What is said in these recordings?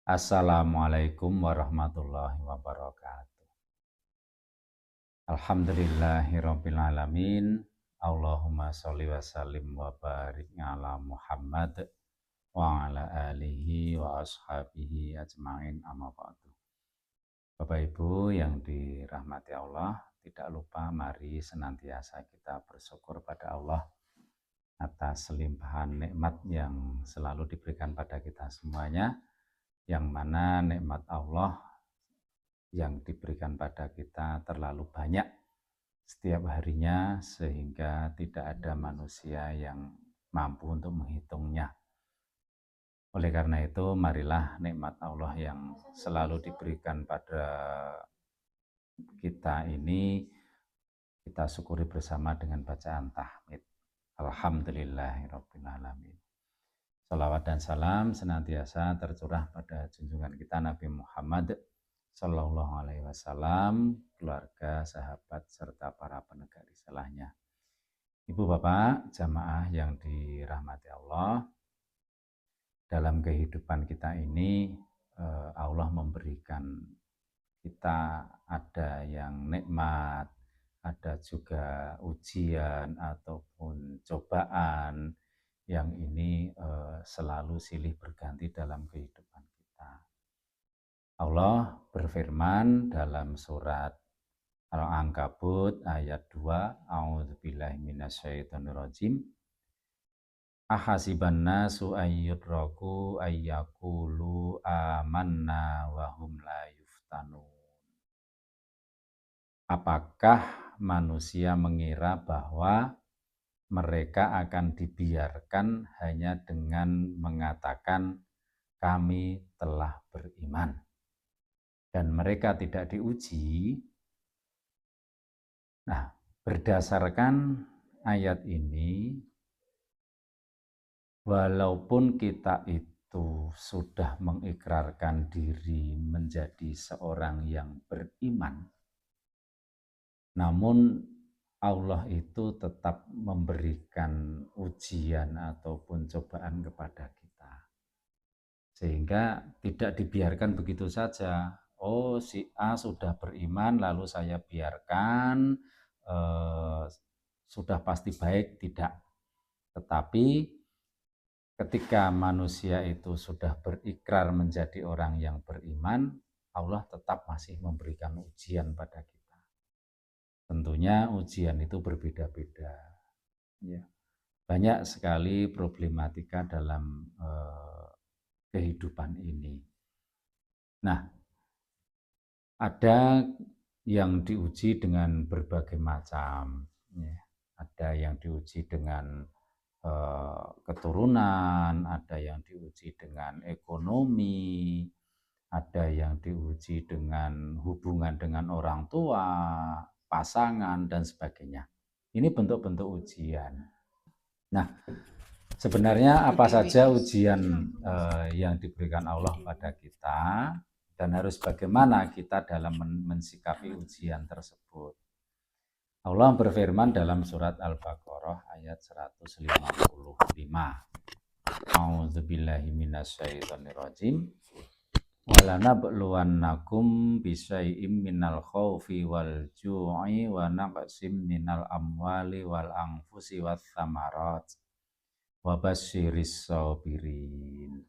Assalamualaikum warahmatullahi wabarakatuh. Alhamdulillahirabbil alamin. Allahumma sholli wa sallim wa barik ala Muhammad wa ala alihi wa ashabihi ajmain amma ba'du. Bapak Ibu yang dirahmati Allah, tidak lupa mari senantiasa kita bersyukur pada Allah atas limpahan nikmat yang selalu diberikan pada kita semuanya, yang mana nikmat Allah yang diberikan pada kita terlalu banyak setiap harinya sehingga tidak ada manusia yang mampu untuk menghitungnya. Oleh karena itu, marilah nikmat Allah yang selalu diberikan pada kita ini kita syukuri bersama dengan bacaan tahmid. Alhamdulillahirabbil alamin. Salawat dan salam senantiasa tercurah pada junjungan kita Nabi Muhammad Sallallahu Alaihi Wasallam, keluarga, sahabat, serta para penegak risalahnya. Ibu bapak, jamaah yang dirahmati Allah, dalam kehidupan kita ini Allah memberikan kita ada yang nikmat, ada juga ujian ataupun cobaan yang ini selalu silih berganti dalam kehidupan kita. Allah berfirman dalam surat Al-Ankabut ayat 2, A'udzubillahi minasyaitonirrajim. Ahasiban nasu ayyudraku ayyakulu amanna wa hum la yuftanun. Apakah manusia mengira bahwa mereka akan dibiarkan hanya dengan mengatakan kami telah beriman dan mereka tidak diuji? Nah, berdasarkan ayat ini, walaupun kita itu sudah mengikrarkan diri menjadi seorang yang beriman, namun Allah itu tetap memberikan ujian ataupun cobaan kepada kita. Sehingga tidak dibiarkan begitu saja. Oh, si A sudah beriman lalu saya biarkan sudah pasti baik, tidak. Tetapi ketika manusia itu sudah berikrar menjadi orang yang beriman, Allah tetap masih memberikan ujian pada kita. Tentunya ujian itu berbeda-beda. Ya. Banyak sekali problematika dalam kehidupan ini. Nah, ada yang diuji dengan berbagai macam. Ya. Ada yang diuji dengan keturunan, ada yang diuji dengan ekonomi, ada yang diuji dengan hubungan dengan orang tua, pasangan, dan sebagainya. Ini bentuk-bentuk ujian. Nah, sebenarnya apa saja ujian yang diberikan Allah pada kita dan harus bagaimana kita dalam mensikapi ujian tersebut. Allah berfirman dalam surat Al-Baqarah ayat 155. A'udzubillahi minasyaitonirrajim. Walanabluwannakum bisyai'im minal khaufi wal ju'i wa naqsim minal amwali wal anfusi wath thamarat wa basyiris sabirin.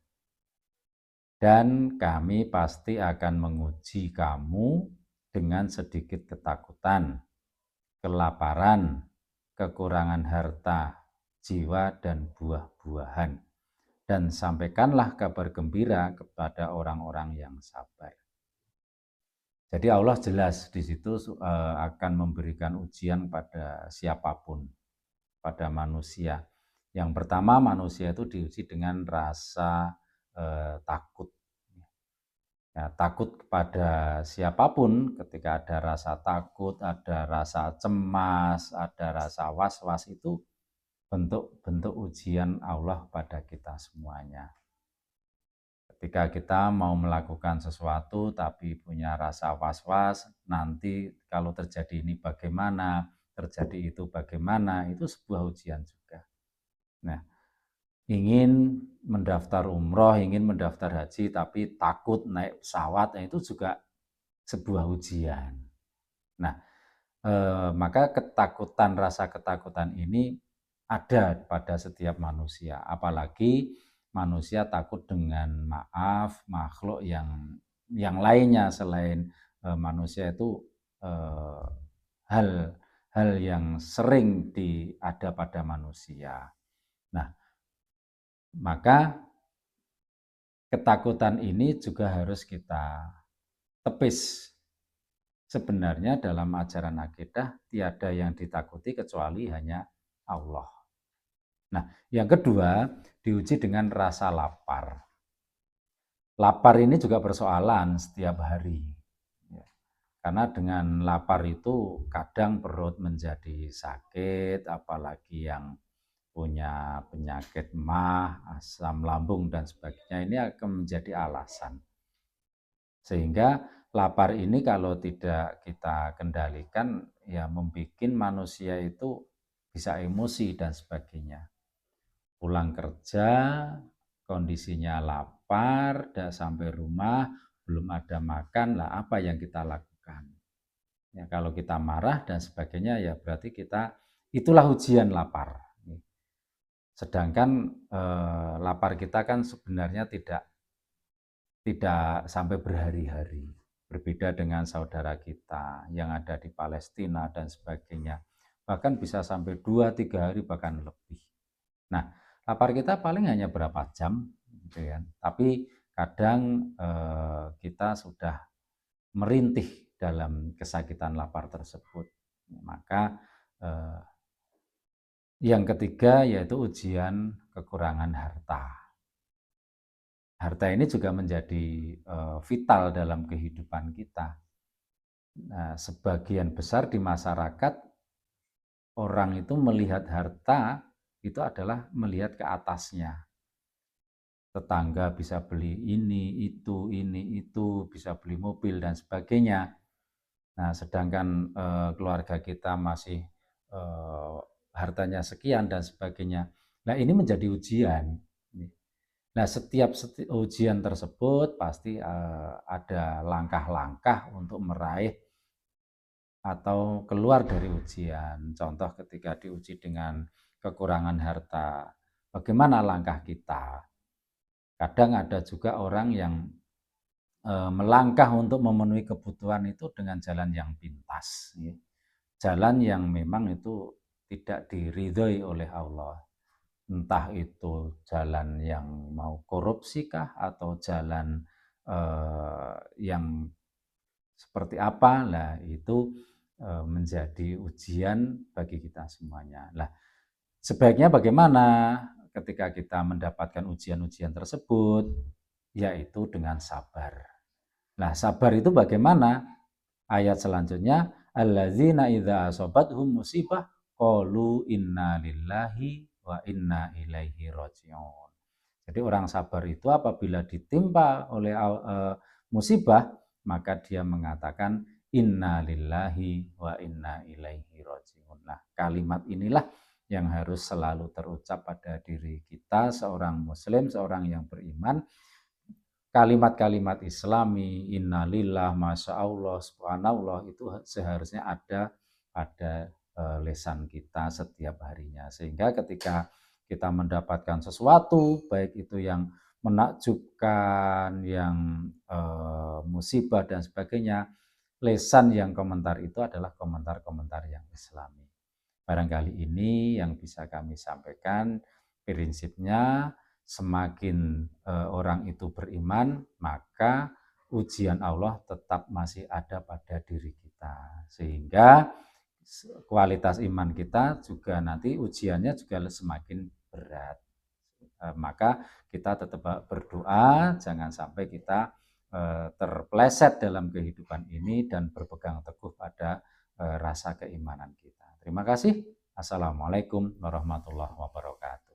Dan kami pasti akan menguji kamu dengan sedikit ketakutan, kelaparan, kekurangan harta, jiwa, dan buah-buahan. Dan sampaikanlah kabar gembira kepada orang-orang yang sabar. Jadi Allah jelas di situ akan memberikan ujian pada siapapun, pada manusia. Yang pertama, manusia itu diuji dengan rasa takut. Ya, takut kepada siapapun. Ketika ada rasa takut, ada rasa cemas, ada rasa was-was, itu bentuk-bentuk ujian Allah pada kita semuanya. Ketika kita mau melakukan sesuatu tapi punya rasa was-was, nanti kalau terjadi ini bagaimana, terjadi itu bagaimana, itu sebuah ujian juga. Nah, ingin mendaftar umroh, ingin mendaftar haji, tapi takut naik pesawat, nah itu juga sebuah ujian. Nah, maka ketakutan, rasa ketakutan ini ada pada setiap manusia, apalagi manusia takut dengan maaf makhluk yang lainnya selain manusia itu hal hal yang sering ada pada manusia. Nah, maka ketakutan ini juga harus kita tepis. Sebenarnya dalam ajaran akidah tiada yang ditakuti kecuali hanya Allah. Nah, yang kedua diuji dengan rasa lapar. Lapar ini juga persoalan setiap hari. Karena dengan lapar itu kadang perut menjadi sakit, apalagi yang punya penyakit mah, asam lambung dan sebagainya, ini akan menjadi alasan. Sehingga lapar ini kalau tidak kita kendalikan ya membuat manusia itu bisa emosi dan sebagainya. Pulang kerja kondisinya lapar, dan sampai rumah belum ada makan, lah apa yang kita lakukan? Ya, kalau kita marah dan sebagainya ya berarti kita itulah ujian lapar. Sedangkan lapar kita kan sebenarnya tidak sampai berhari-hari. Berbeda dengan saudara kita yang ada di Palestina dan sebagainya. Bahkan bisa sampai 2-3 hari bahkan lebih. Nah, lapar kita paling hanya berapa jam gitu ya. Tapi kadang kita sudah merintih dalam kesakitan lapar tersebut. Maka yang ketiga yaitu ujian kekurangan harta. Harta ini juga menjadi vital dalam kehidupan kita. Nah, sebagian besar di masyarakat orang itu melihat harta itu adalah melihat ke atasnya. Tetangga bisa beli ini, itu, bisa beli mobil dan sebagainya. Nah, sedangkan keluarga kita masih hartanya sekian dan sebagainya. Nah, ini menjadi ujian. Nah, setiap ujian tersebut pasti ada langkah-langkah untuk meraih atau keluar dari ujian. Contoh ketika diuji dengan kekurangan harta, bagaimana langkah kita? Kadang ada juga orang yang melangkah untuk memenuhi kebutuhan itu dengan jalan yang pintas. Jalan yang memang itu tidak diridhoi oleh Allah. Entah itu jalan yang mau korupsi kah atau jalan yang seperti apa, lah itu menjadi ujian bagi kita semuanya. Lah, sebaiknya bagaimana ketika kita mendapatkan ujian-ujian tersebut? Yaitu dengan sabar. Nah, sabar itu bagaimana? Ayat selanjutnya, alladzina idza asabathum musibah qalu inna lillahi wa inna ilaihi rajiun. Jadi orang sabar itu apabila ditimpa oleh musibah, maka dia mengatakan inna lillahi wa inna ilaihi rajiun. Nah, kalimat inilah yang harus selalu terucap pada diri kita, seorang muslim, seorang yang beriman. Kalimat-kalimat islami, innalillah, masya Allah, subhanallah, itu seharusnya ada pada lisan kita setiap harinya. Sehingga ketika kita mendapatkan sesuatu, baik itu yang menakjubkan, yang musibah dan sebagainya, lesan yang komentar itu adalah komentar-komentar yang islami. Barangkali ini yang bisa kami sampaikan. Prinsipnya semakin orang itu beriman, maka ujian Allah tetap masih ada pada diri kita. Sehingga kualitas iman kita juga nanti ujiannya juga semakin berat. Maka kita tetap berdoa, jangan sampai kita terpleset dalam kehidupan ini dan berpegang teguh pada rasa keimanan kita. Terima kasih. Assalamualaikum warahmatullahi wabarakatuh.